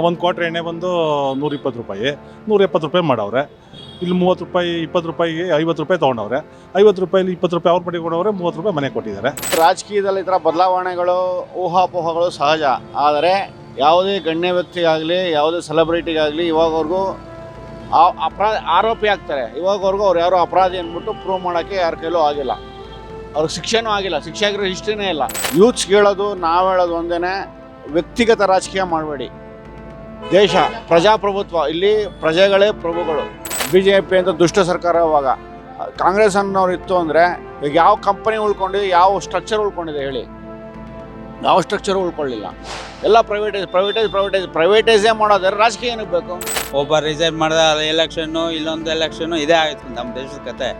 ಒಂದು ಕ್ವಾರ್ಟರ್ ಎಣ್ಣೆ ಬಂದು 120 ರೂಪಾಯಿ, 170 ರೂಪಾಯಿ ಮಾಡವ್ರೆ. ಇಲ್ಲಿ 30 ರೂಪಾಯಿ 20 ರೂಪಾಯಿಗೆ 50 ರೂಪಾಯಿ ತೊಗೊಂಡವ್ರೆ. 50 ರೂಪಾಯಿಲಿ 20 ರೂಪಾಯಿ ಅವ್ರ ಮನೆಗೆ ಕೊಡೋರೆ, 30 ರೂಪಾಯಿ ಮನೆಗೆ ಕೊಟ್ಟಿದ್ದಾರೆ. ರಾಜಕೀಯದಲ್ಲಿ ಈ ಥರ ಬದಲಾವಣೆಗಳು, ಊಹಾಪೋಹಗಳು ಸಹಜ. ಆದರೆ ಯಾವುದೇ ಗಣ್ಯ ವ್ಯಕ್ತಿಗಾಗಲಿ, ಯಾವುದೇ ಸೆಲೆಬ್ರಿಟಿಗಾಗಲಿ ಇವಾಗವ್ರಿಗೂ ಆರೋಪಿ ಆಗ್ತಾರೆ. ಇವಾಗವ್ರಿಗೂ ಅವ್ರು ಯಾರೋ ಅಪರಾಧಿ ಅಂದ್ಬಿಟ್ಟು ಪ್ರೂವ್ ಮಾಡೋಕ್ಕೆ ಯಾರ ಕೈಲೂ ಆಗಿಲ್ಲ. ಅವ್ರಿಗೆ ಶಿಕ್ಷೆನೂ ಆಗಿಲ್ಲ, ಶಿಕ್ಷೆ ಆಗಿರೋ ಹಿಸ್ಟ್ರಿನೇ ಇಲ್ಲ. ಯೂತ್ಸ್ಗೆ ಹೇಳೋದು, ನಾವು ಹೇಳೋದು ಒಂದೇ, ವ್ಯಕ್ತಿಗತ ರಾಜಕೀಯ ಮಾಡಬೇಡಿ. ದೇಶ ಪ್ರಜಾಪ್ರಭುತ್ವ, ಇಲ್ಲಿ ಪ್ರಜೆಗಳೇ ಪ್ರಭುಗಳು. BJP ಅಂತ ದುಷ್ಟ ಸರ್ಕಾರ. ಅವಾಗ ಕಾಂಗ್ರೆಸ್ ಅನ್ನೋರು ಇತ್ತು ಅಂದರೆ ಈಗ ಯಾವ ಕಂಪನಿ ಉಳ್ಕೊಂಡಿದೆ, ಯಾವ ಸ್ಟ್ರಕ್ಚರ್ ಉಳ್ಕೊಂಡಿದೆ ಹೇಳಿ? ಯಾವ ಸ್ಟ್ರಕ್ಚರು ಉಳ್ಕೊಳ್ಳಿಲ್ಲ. ಎಲ್ಲ ಪ್ರೈವೇಟೈಸೇ ಮಾಡೋದಾದ್ರೆ ರಾಜಕೀಯ ಏನಕ್ಕೆ ಬೇಕು? ಒಬ್ಬ ರಿಸೈನ್ ಮಾಡಿದ ಎಲೆಕ್ಷನ್ನು, ಇಲ್ಲೊಂದು ಎಲೆಕ್ಷನ್ನು, ಇದೇ ಆಯಿತು ನಮ್ಮ ದೇಶದ ಕತೆ.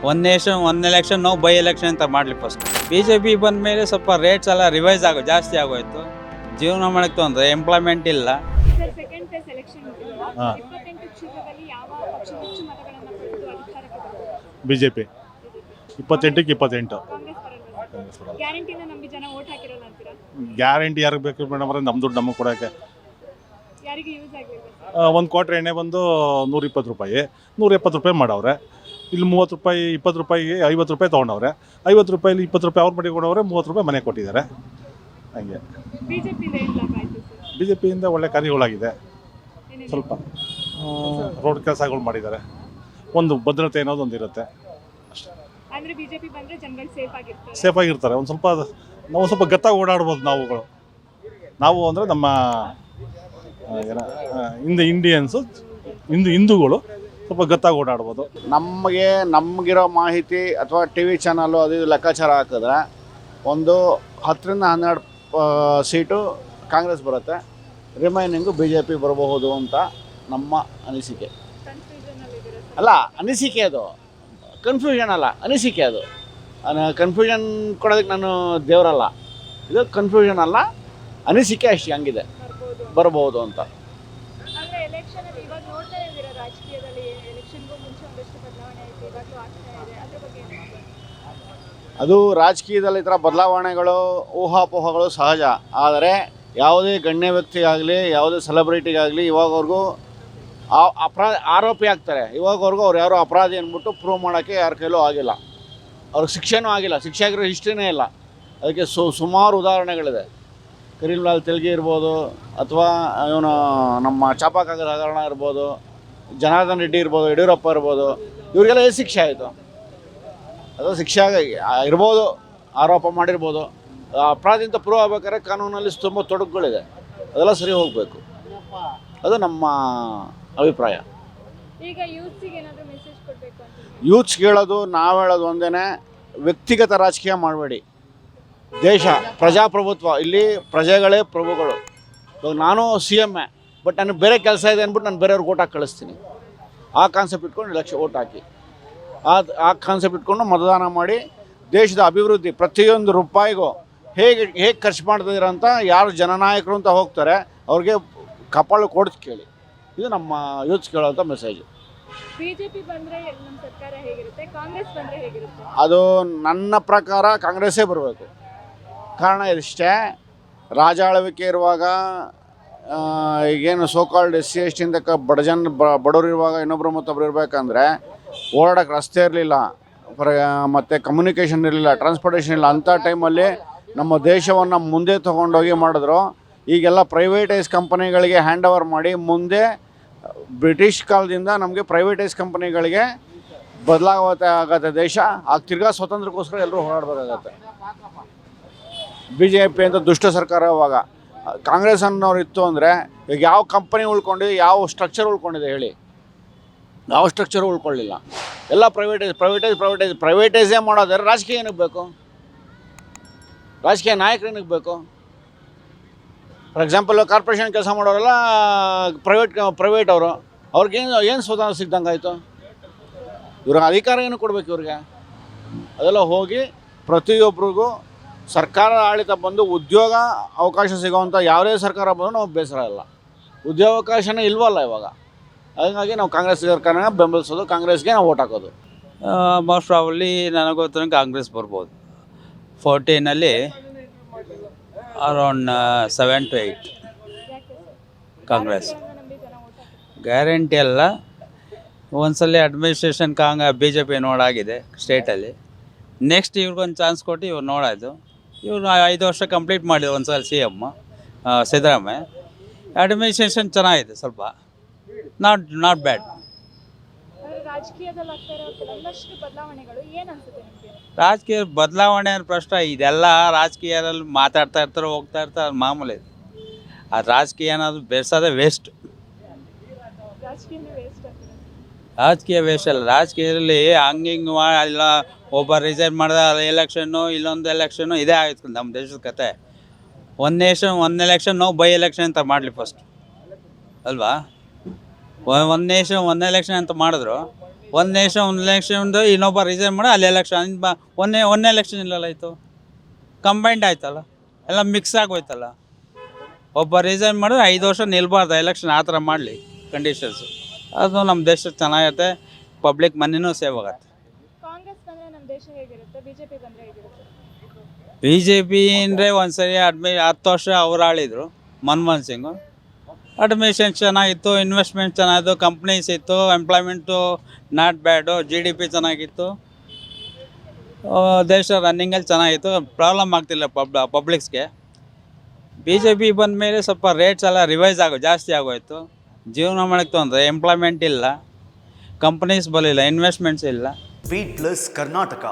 ಒಂದು ನೇಷನ್ ಒಂದು ಎಲೆಕ್ಷನ್, ನಾವು ಬೈ ಎಲೆಕ್ಷನ್ ಅಂತ ಮಾಡಲಿ. ಫಸ್ಟ್ BJP ಬಂದ ಮೇಲೆ ಸ್ವಲ್ಪ ರೇಟ್ಸ್ ಎಲ್ಲ ರಿವೈಸ್ ಜಾಸ್ತಿ ಆಗೋಯ್ತು. ಜೀವನ ಮಾಡೋಕ್ಕೆ ತೊಂದರೆ, ಎಂಪ್ಲಾಯ್ಮೆಂಟ್ ಇಲ್ಲ. BJP 28ಕ್ಕೆ 28. ಗ್ಯಾರಂಟಿ ಯಾರಿಗೆ ಬೇಕು ಮೇಡಮ್ ಅವ್ರೆ? ನಮ್ಮ ದುಡ್ಡು ನಮಗೆ ಕೊಡೋಕ್ಕೆ. ಒಂದು ಕ್ವಾರ್ಟರ್ ಎಣ್ಣೆ ಬಂದು 120 ರೂಪಾಯಿ, 170 ರೂಪಾಯಿ ಮಾಡವ್ರೆ. ಇಲ್ಲಿ 30 ರೂಪಾಯಿ 20 ರೂಪಾಯಿಗೆ 50 ರೂಪಾಯಿ ತೊಗೊಂಡವ್ರೆ. 50 ರೂಪಾಯಿಲಿ 20 ರೂಪಾಯಿ ಅವ್ರ ಮನೆಗೆ ಕೊಡೋರೆ, 30 ರೂಪಾಯಿ ಮನೆಗೆ ಕೊಟ್ಟಿದ್ದಾರೆ. ಹಂಗೆ BJPಯಿಂದ ಒಳ್ಳೆ ಕಾರ್ಯಗಳಾಗಿದೆ. ಸ್ವಲ್ಪ ರೋಡ್ ಕೆಲಸಗಳು ಮಾಡಿದ್ದಾರೆ. ಒಂದು ಭದ್ರತೆ ಅನ್ನೋದು ಒಂದು ಇರುತ್ತೆ ಅಷ್ಟೇ. ಸೇಫ್ ಆಗಿರ್ತಾರೆ. ನಾವು ಸ್ವಲ್ಪ ಗತ್ತಾಗಿ ಓಡಾಡ್ಬೋದು. ನಾವು ಅಂದರೆ ನಮ್ಮ ಇಂಡಿಯನ್ಸು, ಹಿಂದೂಗಳು ಸ್ವಲ್ಪ ಗತ್ತಾಗಿ ಓಡಾಡ್ಬೋದು. ನಮಗಿರೋ ಮಾಹಿತಿ ಅಥವಾ TV ಚಾನಲ್ಲು ಅದು ಲೆಕ್ಕಾಚಾರ ಹಾಕಿದ್ರೆ ಒಂದು 10ರಿಂದ 12 ಸೀಟು ಕಾಂಗ್ರೆಸ್ ಬರುತ್ತೆ. ರಿಮೈನಿಂಗು BJP ಬರಬಹುದು ಅಂತ ನಮ್ಮ ಅನಿಸಿಕೆ. ಅಲ್ಲ, ಅನಿಸಿಕೆ ಅದು, ಕನ್ಫ್ಯೂಷನ್ ಅಲ್ಲ, ಅನಿಸಿಕೆ ಅದು. ಕನ್ಫ್ಯೂಷನ್ ಕೊಡೋದಕ್ಕೆ ನಾನು ದೇವರಲ್ಲ. ಇದು ಕನ್ಫ್ಯೂಷನ್ ಅಲ್ಲ, ಅನಿಸಿಕೆ ಅಷ್ಟೇ, ಹಂಗಿದೆ, ಬರಬಹುದು ಅಂತ. ಅದು ರಾಜಕೀಯದಲ್ಲಿ ಈ ಥರ ಬದಲಾವಣೆಗಳು, ಊಹಾಪೋಹಗಳು ಸಹಜ. ಆದರೆ ಯಾವುದೇ ಗಣ್ಯ ವ್ಯಕ್ತಿಗಾಗಲಿ, ಯಾವುದೇ ಸೆಲೆಬ್ರಿಟಿಗಾಗಲಿ ಇವಾಗವ್ರಿಗೂ ಆರೋಪಿ ಆಗ್ತಾರೆ. ಇವಾಗವ್ರಿಗೂ ಅವ್ರು ಯಾರೋ ಅಪರಾಧಿ ಅಂದ್ಬಿಟ್ಟು ಪ್ರೂವ್ ಮಾಡೋಕ್ಕೆ ಯಾರ ಕೈಲೂ ಆಗಿಲ್ಲ. ಅವ್ರಿಗೆ ಶಿಕ್ಷೆನೂ ಆಗಿಲ್ಲ, ಶಿಕ್ಷೆ ಆಗಿರೋ ಹಿಸ್ಟ್ರಿನೇ ಇಲ್ಲ. ಅದಕ್ಕೆ ಸುಮಾರು ಉದಾಹರಣೆಗಳಿದೆ. ಕರೀಂಲಾಲ್ ತೆಲ್ಗಿ ಇರ್ಬೋದು, ಅಥವಾ ಇವನು ನಮ್ಮ ಚಾಪಾಕಾಗದ ಹಗರಣ ಇರ್ಬೋದು, ಜನಾರ್ದನ್ ರೆಡ್ಡಿ ಇರ್ಬೋದು, ಯಡಿಯೂರಪ್ಪ ಇರ್ಬೋದು. ಇವರಿಗೆಲ್ಲ ಎಷ್ಟು ಶಿಕ್ಷೆ ಆಯಿತು? ಅದು ಶಿಕ್ಷೆ ಇರ್ಬೋದು, ಆರೋಪ ಮಾಡಿರ್ಬೋದು. ಅಪರಾಧಿ ಅಂತ ಪ್ರೂವ್ ಆಗ್ಬೇಕಾದ್ರೆ ಕಾನೂನಲ್ಲಿ ತುಂಬ ತೊಡಕುಗಳಿದೆ. ಅದೆಲ್ಲ ಸರಿ ಹೋಗಬೇಕು. ಅದು ನಮ್ಮ ಅಭಿಪ್ರಾಯ. ಯೂತ್ಸ್ಗೆ ಹೇಳೋದು, ನಾವು ಹೇಳೋದು ಒಂದೇ, ವ್ಯಕ್ತಿಗತ ರಾಜಕೀಯ ಮಾಡಬೇಡಿ. ದೇಶ ಪ್ರಜಾಪ್ರಭುತ್ವ, ಇಲ್ಲಿ ಪ್ರಜೆಗಳೇ ಪ್ರಭುಗಳು. ಇವಾಗ ನಾನು CM, ಬಟ್ ನನಗೆ ಬೇರೆ ಕೆಲಸ ಇದೆ ಅಂದ್ಬಿಟ್ಟು ನಾನು ಬೇರೆಯವ್ರಿಗೆ ಓಟ್ ಹಾಕಿ ಕಳಿಸ್ತೀನಿ. ಆ ಕಾನ್ಸೆಪ್ಟ್ ಇಟ್ಕೊಂಡು ಲಕ್ಷ ಓಟ್ ಹಾಕಿ, ಆ ಕಾನ್ಸೆಪ್ಟ್ ಇಟ್ಕೊಂಡು ಮತದಾನ ಮಾಡಿ ದೇಶದ ಅಭಿವೃದ್ಧಿ ಪ್ರತಿಯೊಂದು ರೂಪಾಯಿಗೂ ಹೇಗೆ ಖರ್ಚು ಮಾಡ್ತಿದ್ದೀರ ಅಂತ ಯಾರು ಜನನಾಯಕರು ಅಂತ ಹೋಗ್ತಾರೆ ಅವ್ರಿಗೆ ಕಪಾಳು ಕೊಡ್ತು ಕೇಳಿ. ಇದು ನಮ್ಮ ಯೂತ್ಸ್ ಕೇಳೋಂಥ ಮೆಸೇಜ್. ಅದು ನನ್ನ ಪ್ರಕಾರ ಕಾಂಗ್ರೆಸ್ಸೇ ಬರಬೇಕು. ಕಾರಣ ಇಷ್ಟೇ, ರಾಜಾಳ್ವಿಕೆ ಇರುವಾಗ, ಈಗೇನು ಸೋಕಾಲ್ಡ್ SC ST ಇಂದ ಬಡವರು ಇರುವಾಗ, ಇನ್ನೊಬ್ಬರು ಮತ್ತೊಬ್ಬರು ಇರಬೇಕಂದ್ರೆ ಓಡಾಡೋಕ್ಕೆ ರಸ್ತೆ ಇರಲಿಲ್ಲ, ಮತ್ತು ಕಮ್ಯುನಿಕೇಷನ್ ಇರಲಿಲ್ಲ, ಟ್ರಾನ್ಸ್ಪೋರ್ಟೇಷನ್ ಇಲ್ಲ. ಅಂಥ ಟೈಮಲ್ಲಿ ನಮ್ಮ ದೇಶವನ್ನು ಮುಂದೆ ತೊಗೊಂಡೋಗಿ ಮಾಡಿದ್ರು. ಈಗೆಲ್ಲ ಪ್ರೈವೇಟೈಸ್ ಕಂಪನಿಗಳಿಗೆ ಹ್ಯಾಂಡ್ ಓವರ್ ಮಾಡಿ, ಮುಂದೆ ಬ್ರಿಟಿಷ್ ಕಾಲದಿಂದ ನಮಗೆ ಪ್ರೈವೇಟೈಸ್ ಕಂಪನಿಗಳಿಗೆ ಆಗತ್ತೆ ದೇಶ. ತಿರ್ಗಾ ಸ್ವತಂತ್ರಕ್ಕೋಸ್ಕರ ಎಲ್ಲರೂ ಹೋರಾಡಬೇಕಾಗತ್ತೆ. BJP ಅಂತ ದುಷ್ಟ ಸರ್ಕಾರ. ಅವಾಗ ಕಾಂಗ್ರೆಸ್ ಅನ್ನೋರು ಇತ್ತು ಅಂದರೆ ಈಗ ಯಾವ ಕಂಪನಿ ಉಳ್ಕೊಂಡಿದೆ, ಯಾವ ಸ್ಟ್ರಕ್ಚರ್ ಉಳ್ಕೊಂಡಿದೆ ಹೇಳಿ? ಯಾವ ಸ್ಟ್ರಕ್ಚರು ಉಳ್ಕೊಳ್ಳಿಲ್ಲ. ಎಲ್ಲ ಪ್ರೈವೇಟೈಸೇ ಮಾಡೋದಾದ್ರೆ ರಾಜಕೀಯ ಏನಕ್ಕೆ ಬೇಕು? ರಾಜಕೀಯ ನಾಯಕರು ಏನಕ್ಕೆ ಬೇಕು? ಫಾರ್ ಎಕ್ಸಾಂಪಲ್, ಕಾರ್ಪೊರೇಷನ್ ಕೆಲಸ ಮಾಡೋರೆಲ್ಲ ಪ್ರೈವೇಟ್ ಅವರು, ಏನು ಸ್ವತಂತ್ರ ಸಿಗ್ದಂಗೆ ಆಯಿತು? ಇವ್ರಿಗೆ ಅಧಿಕಾರ ಏನು ಕೊಡಬೇಕು ಇವ್ರಿಗೆ? ಅದೆಲ್ಲ ಹೋಗಿ ಪ್ರತಿಯೊಬ್ಬರಿಗೂ ಸರ್ಕಾರ ಆಡಳಿತ ಬಂದು ಉದ್ಯೋಗ ಅವಕಾಶ ಸಿಗೋವಂಥ ಯಾವುದೇ ಸರ್ಕಾರ ಬಂದರೂ ನಾವು ಬೇಸರ ಇಲ್ಲ. ಉದ್ಯೋಗಾವಕಾಶನೇ ಇಲ್ವಲ್ಲ ಇವಾಗ. ಹಾಗಾಗಿ ನಾವು ಕಾಂಗ್ರೆಸ್ ಸರ್ಕಾರನ ಬೆಂಬಲಿಸೋದು, ಕಾಂಗ್ರೆಸ್ಗೆ ನಾವು ಓಟ್ ಹಾಕೋದು. ಮೋಸ್ಟ್ ಪ್ರಾಬಬ್ಲಿ ನನಗೆ ಗೊತ್ತಿರೋ ಕಾಂಗ್ರೆಸ್ ಬರ್ಬೋದು. 14ನಲ್ಲಿ ಅರೌಂಡ್ 7 to 8. ಕಾಂಗ್ರೆಸ್ ನಂಬಿ ಜನ ಓಟ್ ಹಾಕಿದ್ರು. ಗ್ಯಾರಂಟಿ ಅಲ್ಲ, ಒಂದ್ಸಲ ಅಡ್ಮಿನಿಸ್ಟ್ರೇಷನ್ ಬಿ ಜೆ ಪಿ ನೋಡಾಗಿದೆ ಸ್ಟೇಟಲ್ಲಿ. ನೆಕ್ಸ್ಟ್ ಇವ್ರಿಗೊಂದು ಚಾನ್ಸ್ ಕೊಟ್ಟು ಇವ್ರು ನೋಡಾಯ್ತು. ಇವ್ರು 5 ವರ್ಷ ಕಂಪ್ಲೀಟ್ ಮಾಡಿದ್ರು ಒಂದ್ಸಲ CM ಸಿದ್ದರಾಮಯ್ಯ. ಅಡ್ಮಿನಿಸ್ಟ್ರೇಷನ್ ಚೆನ್ನಾಗಿದೆ, ಸ್ವಲ್ಪ ನಾಟ್ ಬ್ಯಾಡ್. ಆದ್ರೆ ರಾಜಕೀಯದಲ್ಲಿ ಆಗ್ತಾ ಇರೋ ಕೆಲವೊಂದಷ್ಟು ಬದಲಾವಣೆಗಳು ಏನ್ ಅನ್ಸುತ್ತೆ ನಿಮ್ಗೆ? ರಾಜಕೀಯ ಬದಲಾವಣೆ ಅನ್ನೋ ಪ್ರಶ್ನೆ ಇದೆಲ್ಲ ರಾಜಕೀಯದಲ್ಲಿ ಮಾತಾಡ್ತಾ ಇರ್ತಾರೆ, ಹೋಗ್ತಾ ಇರ್ತಾರೆ, ಮಾಮೂಲಿ. ಆ ರಾಜಕೀಯ ಅನ್ನೋದು ಬೆಳೆಸೋದೇ ವೇಸ್ಟ್. ರಾಜಕೀಯನೇ ವೇಸ್ಟ್ ಆಗ್ತದೆ. ರಾಜಕೀಯ ವೇಸ್ಟ್ ಅಲ್ಲ. ರಾಜಕೀಯದಲ್ಲಿ ಹಂಗಿಂಗೆ ಇಲ್ಲ, ಒಬ್ಬ ರಿಸೈನ್ ಮಾಡಿದ ಎಲೆಕ್ಷನ್ನು, ಇಲ್ಲೊಂದು ಎಲೆಕ್ಷನ್ನು, ಇದೇ ಆಯ್ತು ನಮ್ಮ ದೇಶದ ಕತೆ. One nation one election, no by election ಅಂತ ಮಾಡಲಿ ಫಸ್ಟ್ ಅಲ್ವಾ? ಒನ್ ನೇಷನ್ ಒನ್ ಎಲೆಕ್ಷನ್ ಅಂತ ಮಾಡಿದ್ರು, ಒನ್ ನೇಷನ್ ಒನ್ ಎಲೆಕ್ಷನ್ದು ಇನ್ನೊಬ್ಬ ರಿಸೈನ್ ಮಾಡಿ ಅಲ್ಲಿ ಎಲೆಕ್ಷನ್ ಒನ್ ಎಲೆಕ್ಷನ್ ಇಲ್ಲಲ್ಲ, ಆಯಿತು ಕಂಬೈಂಡ್ ಆಯ್ತಲ್ಲ, ಎಲ್ಲ ಮಿಕ್ಸ್ ಆಗೋಯ್ತಲ್ಲ. ಒಬ್ಬ ರಿಸೈನ್ ಮಾಡಿದ್ರೆ 5 ವರ್ಷ ನಿಲ್ಬಾರ್ದು ಎಲೆಕ್ಷನ್, ಆ ಥರ ಮಾಡಲಿ ಕಂಡೀಷನ್ಸು. ಅದು ನಮ್ಮ ದೇಶಕ್ಕೆ ಚೆನ್ನಾಗಿರುತ್ತೆ, ಪಬ್ಲಿಕ್ ಮನಿನೂ ಸೇವ್ ಆಗುತ್ತೆ. ಕಾಂಗ್ರೆಸ್ ಬಂದ್ರೆ ನಮ್ಮ ದೇಶ ಹೇಗಿರುತ್ತೆ, ಬಿಜೆಪಿ ಬಂದ್ರೆ ಹೇಗಿರುತ್ತೆ? ಬಿ ಜೆ ಪಿ ಅಂದರೆ ಒಂದು ಸರಿ 10 ವರ್ಷ ಅವ್ರು ಆಳಿದರು, ಮನಮೋಹನ್ ಸಿಂಗು. ಅಡ್ಮಿನಿಸ್ಟ್ರೇಷನ್ ಚೆನ್ನಾಗಿತ್ತು, ಇನ್ವೆಸ್ಟ್ಮೆಂಟ್ ಚೆನ್ನಾಗಿತ್ತು, ಕಂಪ್ನೀಸ್ ಇತ್ತು, ಎಂಪ್ಲಾಯ್ಮೆಂಟು ನಾಟ್ ಬ್ಯಾಡು, GDP ಚೆನ್ನಾಗಿತ್ತು, ದೇಶ ರನ್ನಿಂಗಲ್ಲಿ ಚೆನ್ನಾಗಿತ್ತು, ಪ್ರಾಬ್ಲಮ್ ಆಗ್ತಿಲ್ಲ ಪಬ್ಲಿಕ್ಸ್ಗೆ. ಬಿ ಜೆ ಪಿ ಬಂದ ಮೇಲೆ ಸ್ವಲ್ಪ ರೇಟ್ಸ್ ಎಲ್ಲ ರಿವೈಸ್ ಜಾಸ್ತಿ ಆಗೋಯ್ತು. ಜೀವನ ಮಾಡೋಕ್ಕೆ ತೊಂದರೆ, ಎಂಪ್ಲಾಯ್ಮೆಂಟ್ ಇಲ್ಲ, ಕಂಪ್ನೀಸ್ ಬರಲಿಲ್ಲ, ಇನ್ವೆಸ್ಟ್ಮೆಂಟ್ಸ್ ಇಲ್ಲ. Beet plus Karnataka